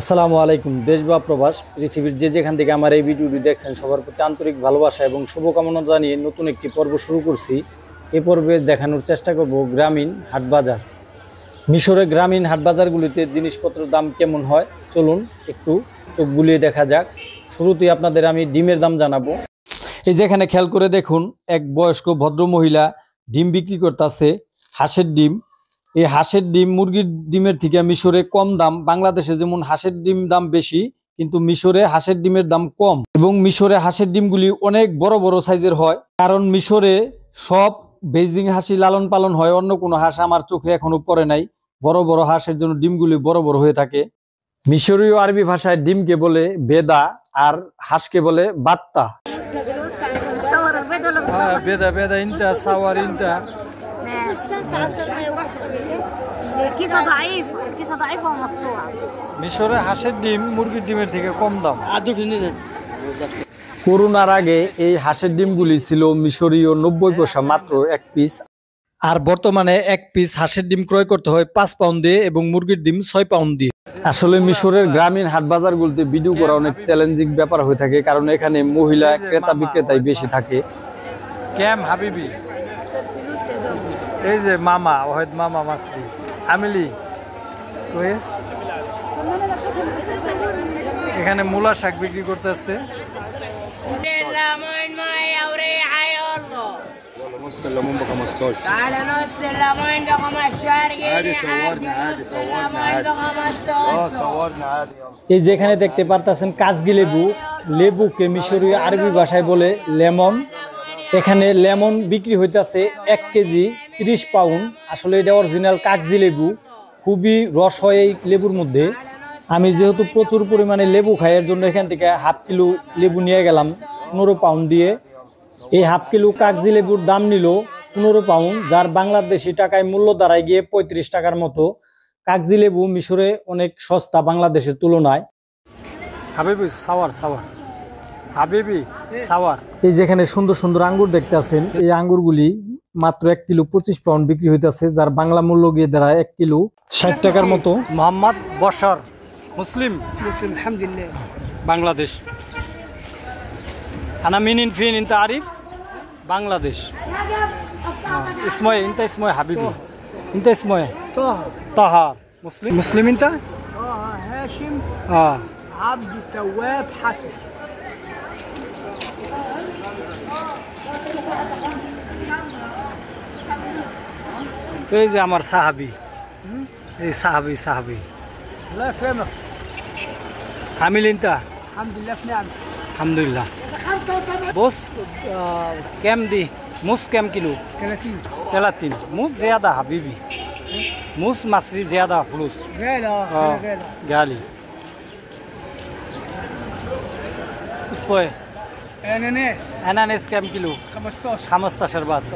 আসসালামু আলাইকুম। দেশ বা প্রবাস পৃথিবীর যে যেখান থেকে আমার এই ভিডিওটি দেখছেন সবার প্রতি আন্তরিক ভালোবাসা এবং শুভকামনা জানিয়ে নতুন একটি পর্ব শুরু করছি। এই পর্বে দেখানোর চেষ্টা করব গ্রামীণ হাটবাজার। মিশরের গ্রামীণ হাটবাজারগুলিতে জিনিসপত্রের দাম কেমন হয় চলুন একটু চোখ বুলিয়ে দেখা যাক। শুরুতেই আপনাদের আমি ডিমের দাম জানাবো। এই যেখানে খেয়াল করে দেখুন, এক বয়স্ক ভদ্র মহিলা ডিম বিক্রি করতেছে, হাঁসের ডিম। এই হাঁসের ডিম মুরগির ডিমের থেকে মিশরে কম দাম। বাংলাদেশে যেমন হাঁসের ডিম দাম বেশি, কিন্তু মিশরে হাঁসের ডিমের দাম কম। এবং মিশরে হাঁসের ডিমগুলি অনেক বড় বড় সাইজের হয়, কারণ মিশরে সব বেজিং হাঁসই লালন পালন হয়। অন্য কোনো হাঁস আমার চোখে এখনো পড়ে নাই। বড় বড় হাঁসের জন্য ডিমগুলি বড় বড় হয়ে থাকে। মিশরীয় আরবি ভাষায় ডিমকে বলে বেদা আর হাঁসকে বলে বাত্তা। বেদা বেদা ইনটা সাওয়ার ইনটা মিশরে হাঁসের ডিম মুরগির ডিমের থেকে কম দাম। করোনার আগে এই হাঁসের ডিমগুলি ছিল মিশরীয় 90 পয়সা মাত্র এক পিস। আর বর্তমানে এক পিস হাঁসের ডিম ক্রয় করতে হয় 5 পাউন্ড দিয়ে এবং মুরগির ডিম 6 পাউন্ড দিয়ে। আসলে মিশরের গ্রামীণ হাট বাজারগুলোতে ভিডিও করা অনেক চ্যালেঞ্জিং ব্যাপার হয়ে থাকে, কারণ এখানে মহিলা ক্রেতা বিক্রেতাই বেশি থাকে। ক্যাম হাবিবি, এই যে মামা ওয়াহিদ মামা মাসরি আমিলি কোয়েস, এখানে মূলা শাক বিক্রি করতে আসছে। এই যেখানে দেখতে পারতেছেন কাজগি লেবু, লেবুকে মিশরীয় আরবি ভাষায় বলে লেমন। এখানে লেমন বিক্রি হইতেছে 1 কেজি 30 পাউন্ড। আসলে এটা অরিজিনাল কাগজি লেবু, খুবই রস হয় এই লেবুর মধ্যে। আমি যেহেতু প্রচুর পরিমাণে লেবু খাই, এর জন্য এখান থেকে হাফ কিলো লেবু নিয়ে গেলাম 15 পাউন্ড দিয়ে। এই হাফ কিলো কাগজি লেবুর দাম নিল 15 পাউন্ড, যার বাংলাদেশি টাকায় মূল্য দাঁড়ায় গিয়ে 35 টাকার মতো। কাগজি লেবু মিশরে অনেক সস্তা বাংলাদেশের তুলনায়। হাবিবি সাওয়ার সাওয়ার হাবিবি সাওয়ার। এই যেখানে সুন্দর সুন্দর আঙ্গুর দেখতে আছেন, এই আঙ্গুরগুলি মাত্র 1 কিলো 25 পাউন্ড বিক্রি হইতেছে, যার বাংলা মূল্য গিয়ে দাঁড়ায় 1 কিলো 60 টাকার মতো। মোহাম্মদ বশর মুসলিম মুসলিম আলহামদুলিল্লাহ বাংলাদেশ। আনা মিনিন ফিন ইনতা আরিফ বাংলাদেশ। ইসময় ইনতা ইসময় হাবিবি ইনতা ইসময় তাহার মুসলিম মুসলিম ইনতা হাশিম عبد التواب حسن। এই যে আমার সাহাবি, এই সাহাবি সাহাবি الله يكرمك عامل انت الحمد لله في نعمه الحمد لله بص كام دي موز كام كيلو 30 موز زياده حبيبي موز مصري زياده فلوس غالي غالي اسمه اناناس كام كيلو 15 بس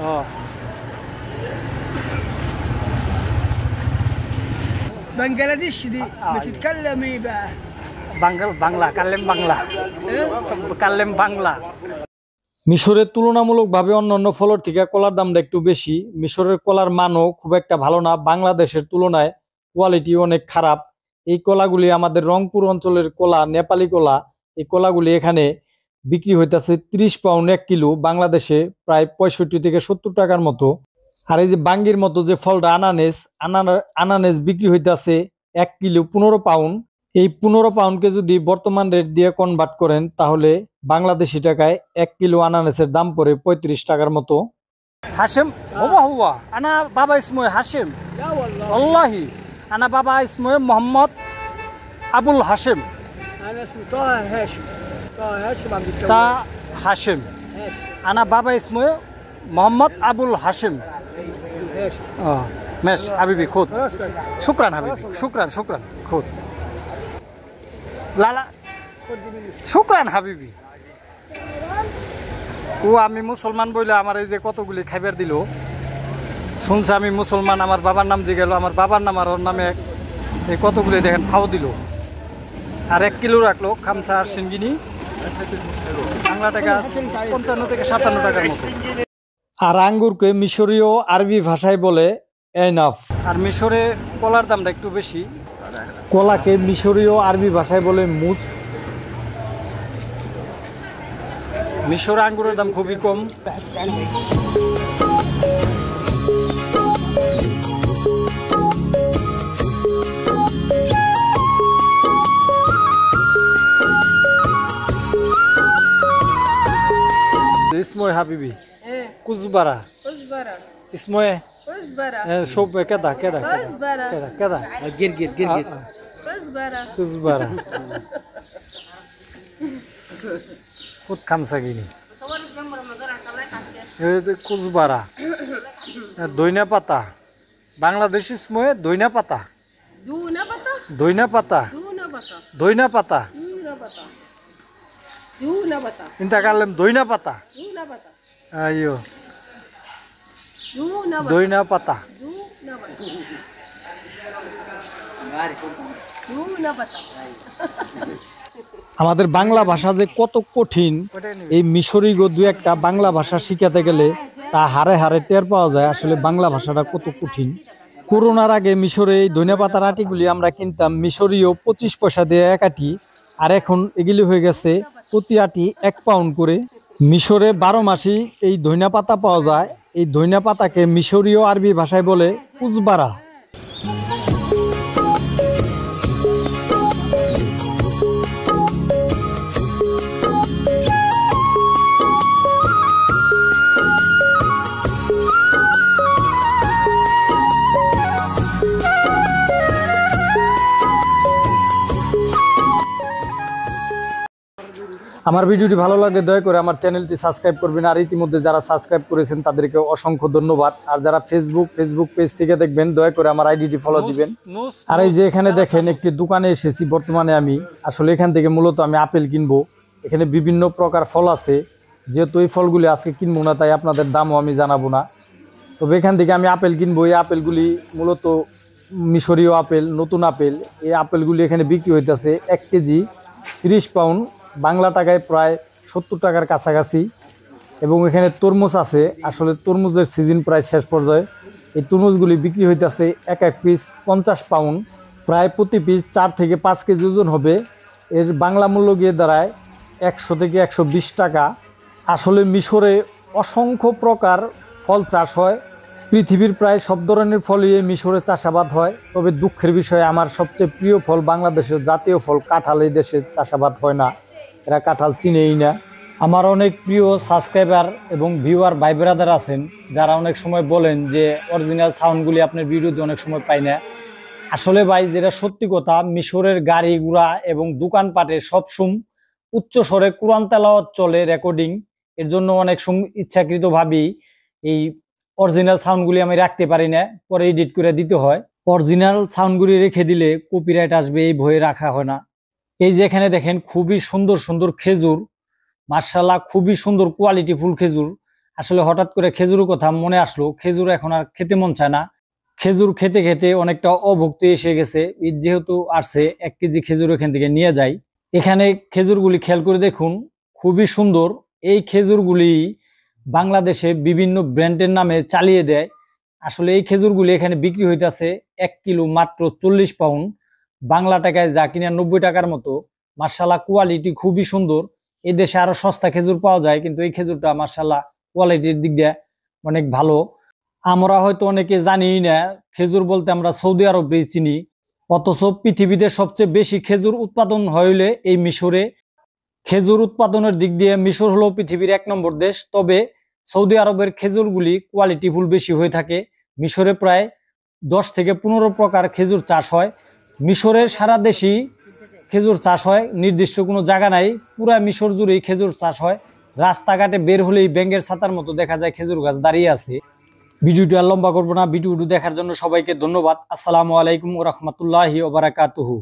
بنجلاديش دي بتتكلم ايه بقى؟ বাংলা কালেম বাংলা কালেম বাংলা। মিশরের তুলনামূলকভাবে অন্যান্য ফলের থেকে কলার দামটা একটু বেশি। মিশরের কলার মানও খুব একটা ভালো না, বাংলাদেশের তুলনায় কোয়ালিটি অনেক খারাপ। এই কলাগুলি আমাদের রংপুর অঞ্চলের কলা, নেপালি কলা। এই কলাগুলি এখানে বিক্রি হইতেছে 30 পাউন্ড 1 কিলো, বাংলাদেশে প্রায় 65 থেকে 70 টাকার মতো। আর এই যে বাঙ্গির মতো যে ফলটা আনানেস বিক্রি হইতেছে 1 কিলো 15 পাউন্ড। এই 15 পাউন্ডকে যদি বর্তমান রেট দিয়ে কনভার্ট করেন তাহলে বাংলাদেশি টাকায় 1 কিলো আনানেসের দাম পড়ে 35 টাকার মতো। হাশেম হুয়া হুয়া আনা বাবা ইসমে হাশেম আল্লাহি আনা বাবা ইসমে মোহাম্মদ আবুল হাশেম তা হাশেম আনা বাবা ইসমে মোহাম্মদ আবুল হাশেম। ماشي حبيبي خد شكرا حبيبي شكرا شكرا خد لا لا شكرا حبيبي ও আমি মুসলমান বলে আমার এই যে কতগুলি খাইবার দিল, শুনছে আমি মুসলমান, আমার বাবার নাম যে গেল, আমার বাবার নাম আর ওর নামে এই কতগুলি দেখেন খাও দিল। আর 1 কিলো রাখলো খামসা আর সিঙ্গিনি, বাংলা টাকা 55 থেকে 57 টাকার মতো। আর আঙ্গুরকে মিশরীয় আরবি ভাষায় বলে এনাফ। আর মিশরে কলার দামটা একটু বেশি। কলাকে মিশরীয় আরবি ভাষায় বলে মুস। মিশর আঙ্গুরের দাম খুবই কম। اسمه يا حبيبي كزبرة اسمه شوف كده كده كده كده جرجر كزبرة خد 5 جنيه كزبرة দইনা পাতা বাংলাদেশি اسمه দইনা পাতা দইনা পাতা দইনা পাতা انت كلم দইনা পাতা ايوه দইনা পাতা আমাদের বাংলা ভাষা যে কত কঠিন এই মিশরি গো দু একটা বাংলা ভাষা শিখাতে গেলে তা হারে হারে টের পাওয়া যায় আসলে বাংলা ভাষাটা কত কঠিন। করোনার আগে মিশরে এই ধনিয়া পাতার আটিগুলি আমরা কিনতাম মিশরীয় 25 পয়সা দিয়ে এক আটি, আর এখন এগুলি হয়ে গেছে প্রতি আটি 1 পাউন্ড করে। মিশরে 12 মাসই এই ধনিয়া পাতা পাওয়া যায়। এই ধনিয়া পাতাকে মিশরীয় আরবি ভাষায় বলে কুজবারা। আমার ভিডিওটি ভালো লাগে দয়া করে আমার চ্যানেলটি সাবস্ক্রাইব করবেন, আর ইতিমধ্যে যারা সাবস্ক্রাইব করেছেন তাদেরকে অসংখ্য ধন্যবাদ। আর যারা ফেসবুক পেজ থেকে দেখবেন দয়া করে আমার আইডিটি ফলো দিবেন। আর এই যে এখানে দেখেন একটি দোকানে এসেছি বর্তমানে আমি, আসলে এখান থেকে মূলত আমি আপেল কিনবো। এখানে বিভিন্ন প্রকার ফল আছে, যেহেতু এই ফলগুলি আজকে কিনবো না তাই আপনাদের দামও আমি জানাবো না। তবে এখান থেকে আমি আপেল কিনবো। এই আপেলগুলি মূলত মিশরীয় আপেল, নতুন আপেল। এই আপেলগুলি এখানে বিক্রি হইতেছে 1 কেজি 30 পাউন্ড, বাংলা টাকায় প্রায় 70 টাকার কাছাকাছি। এবং এখানে তরমুজ আছে, আসলে তরমুজের সিজন প্রায় শেষ পর্যায়ে। এই তরমুজগুলি বিক্রি হইতেছে এক পিস 50 পাউন্ড, প্রায় প্রতি পিস 4 থেকে 5 কেজি ওজন হবে। এর বাংলা মূল্য গিয়ে দাঁড়ায় 100 থেকে 120 টাকা। আসলে মিশরে অসংখ্য প্রকার ফল চাষ হয়, পৃথিবীর প্রায় সব ধরনের ফলই এই মিশরে চাষাবাদ হয়। তবে দুঃখের বিষয় আমার সবচেয়ে প্রিয় ফল বাংলাদেশের জাতীয় ফল কাঁঠাল এই দেশে চাষাবাদ হয় না, এরা কাঁঠাল চিনেই না। আমার অনেক প্রিয় সাবস্ক্রাইবার এবং ভিউয়ার ভাই ব্রাদার আছেন যারা অনেক সময় বলেন যে অরিজিনাল সাউন্ডগুলি আপনার ভিডিওতে অনেক সময় পাই না। আসলে ভাই যেটা সত্যি কথা, মিশরের গাড়ি ঘোড়া এবং দোকানপাটে সবসময় উচ্চ স্বরে কোরআন তেলাওয়াত চলে রেকর্ডিং, এর জন্য অনেক সময় ইচ্ছাকৃতভাবেই এই অরিজিনাল সাউন্ডগুলি আমি রাখতে পারি না, পরে এডিট করে দিতে হয়। অরিজিনাল সাউন্ডগুলি রেখে দিলে কপিরাইট আসবে এই ভয়ে রাখা হয় না। এই যে এখানে দেখেন খুবই সুন্দর সুন্দর খেজুর, মাশাআল্লাহ খুবই সুন্দর কোয়ালিটি ফুল খেজুর। আসলে হঠাৎ করে খেজুরের কথা মনে আসলো, খেজুর এখন আর খেতে মন চায় না। খেজুর খেতে খেতে অনেকটা অভুক্তি এসে গেছে, ঈদ যেহেতু আসছে 1 কেজি খেজুর এখান থেকে নিয়ে যাই। এখানে খেজুরগুলি খেয়াল করে দেখুন খুবই সুন্দর। এই খেজুরগুলি বাংলাদেশে বিভিন্ন ব্র্যান্ডের নামে চালিয়ে দেয়। আসলে এই খেজুরগুলি এখানে বিক্রি হইতেছে 1 কিলো মাত্র 40 পাউন্ড, বাংলা টাকায় যা কিনা 90 টাকার মতো। মাশাআল্লাহ কোয়ালিটি খুবই সুন্দর। এই দেশে আরো সস্তা খেজুর পাওয়া যায়, কিন্তু এই খেজুরটা মাশাআল্লাহ কোয়ালিটির দিক দিয়ে অনেক ভালো। আমরা হয়তো অনেকে জানি না, খেজুর বলতে আমরা সৌদি আরবই চিনি, অথচ পৃথিবীতে সবচেয়ে বেশি খেজুর উৎপাদন হইলে এই মিশরে। খেজুর উৎপাদনের দিক দিয়ে মিশর হলো পৃথিবীর 1 নম্বর দেশ। তবে সৌদি আরবের খেজুরগুলি কোয়ালিটি ফুল বেশি হয়ে থাকে। মিশরে প্রায় 10 থেকে 15 প্রকার খেজুর চাষ হয়। মিশরের সারা দেশেই খেজুর চাষ হয়, নির্দিষ্ট কোনো জায়গা নাই, পুরা মিশর জুড়েই খেজুর চাষ হয়। রাস্তাঘাটে বের হলেই ব্যাঙের ছাতার মতো দেখা যায় খেজুর গাছ দাঁড়িয়ে আছে। ভিডিওটি আর লম্বা করবো না, ভিডিওটি দেখার জন্য সবাইকে ধন্যবাদ। আসসালামু আলাইকুম ওয়া রাহমাতুল্লাহি ওয়া বারাকাতুহু।